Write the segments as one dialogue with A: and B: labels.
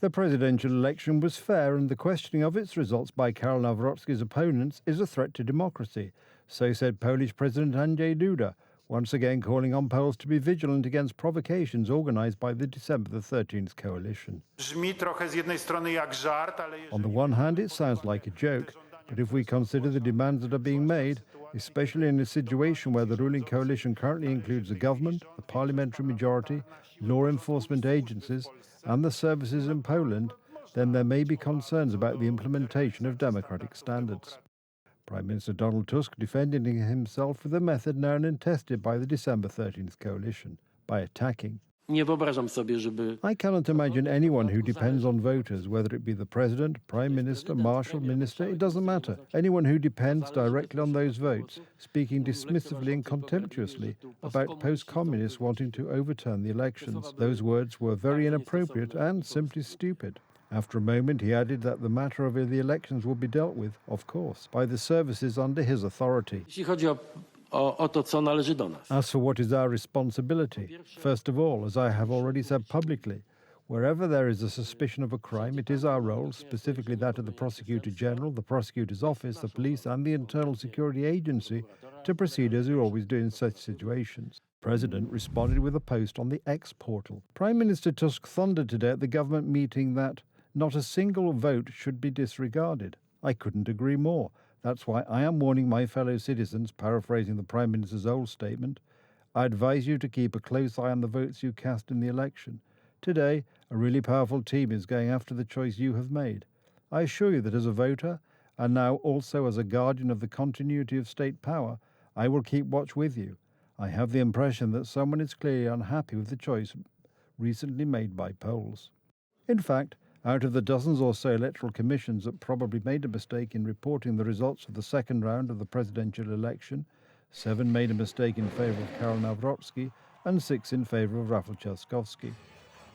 A: The presidential election was fair, and the questioning of its results by Karol Nawrocki's opponents is a threat to democracy, so said Polish President Andrzej Duda, once again calling on Poles to be vigilant against provocations organised by the December the 13th coalition. On the one hand, it sounds like a joke, but if we consider the demands that are being made, especially in a situation where the ruling coalition currently includes the government, the parliamentary majority, law enforcement agencies, and the services in Poland, then there may be concerns about the implementation of democratic standards. Prime Minister Donald Tusk defending himself with a method known and tested by the December 13th coalition, by attacking. I cannot imagine anyone who depends on voters, whether it be the President, Prime Minister, Marshal, Minister, it doesn't matter. Anyone who depends directly on those votes, speaking dismissively and contemptuously about post-communists wanting to overturn the elections. Those words were very inappropriate and simply stupid. After a moment, he added that the matter of the elections will be dealt with, of course, by the services under his authority. As for what is our responsibility, first of all, as I have already said publicly, wherever there is a suspicion of a crime, it is our role, specifically that of the Prosecutor General, the Prosecutor's Office, the police and the Internal Security Agency, to proceed as we always do in such situations. The President responded with a post on the X portal. Prime Minister Tusk thundered today at the government meeting that not a single vote should be disregarded. I couldn't agree more. That's why I am warning my fellow citizens, paraphrasing the Prime Minister's old statement, I advise you to keep a close eye on the votes you cast in the election. Today, a really powerful team is going after the choice you have made. I assure you that as a voter, and now also as a guardian of the continuity of state power, I will keep watch with you. I have the impression that someone is clearly unhappy with the choice recently made by Poles. In fact, out of the dozens or so electoral commissions that probably made a mistake in reporting the results of the second round of the presidential election, 7 made a mistake in favour of Karol Nawrocki and 6 in favour of Rafał Trzaskowski.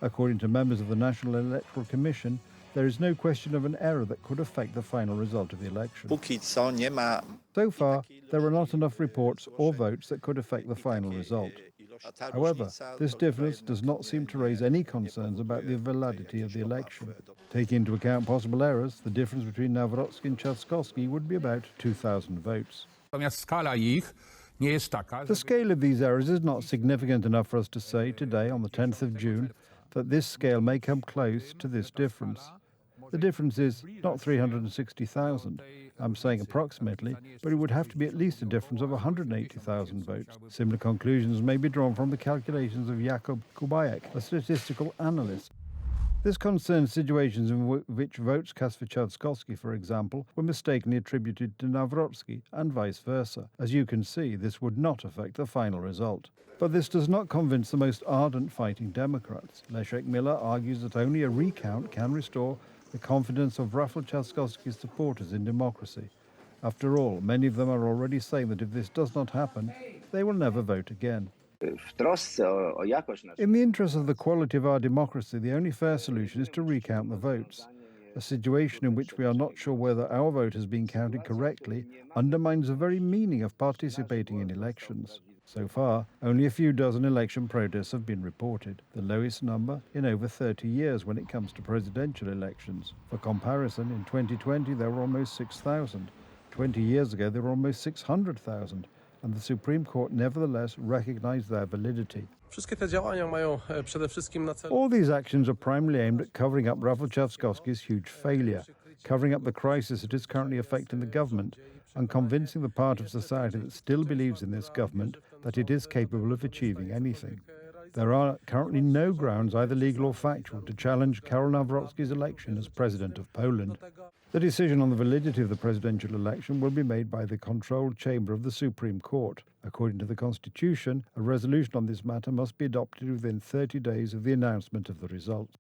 A: According to members of the National Electoral Commission, there is no question of an error that could affect the final result of the election. So far, there are not enough reports or votes that could affect the final result. However, this difference does not seem to raise any concerns about the validity of the election. Taking into account possible errors, the difference between Nawrocki and Trzaskowski would be about 2,000 votes. The scale of these errors is not significant enough for us to say today, on the 10th of June, that this scale may come close to this difference. The difference is not 360,000. I'm saying approximately, but it would have to be at least a difference of 180,000 votes. Similar conclusions may be drawn from the calculations of Jakub Kubajek, a statistical analyst. This concerns situations in which votes cast for Trzaskowski, for example, were mistakenly attributed to Nawrocki, and vice versa. As you can see, this would not affect the final result. But this does not convince the most ardent fighting Democrats. Leszek Miller argues that only a recount can restore the confidence of Rafał Trzaskowski's supporters in democracy. After all, many of them are already saying that if this does not happen, they will never vote again. In the interest of the quality of our democracy, the only fair solution is to recount the votes. A situation in which we are not sure whether our vote has been counted correctly undermines the very meaning of participating in elections. So far, only a few dozen election protests have been reported, the lowest number in over 30 years when it comes to presidential elections. For comparison, in 2020 there were almost 6,000. 20 years ago there were almost 600,000. And the Supreme Court nevertheless recognized their validity. All these actions are primarily aimed at covering up Rafał Trzaskowski's huge failure, covering up the crisis that is currently affecting the government, and convincing the part of society that still believes in this government that it is capable of achieving anything. There are currently no grounds, either legal or factual, to challenge Karol Nawrocki's election as President of Poland. The decision on the validity of the presidential election will be made by the controlled chamber of the Supreme Court. According to the Constitution, a resolution on this matter must be adopted within 30 days of the announcement of the result.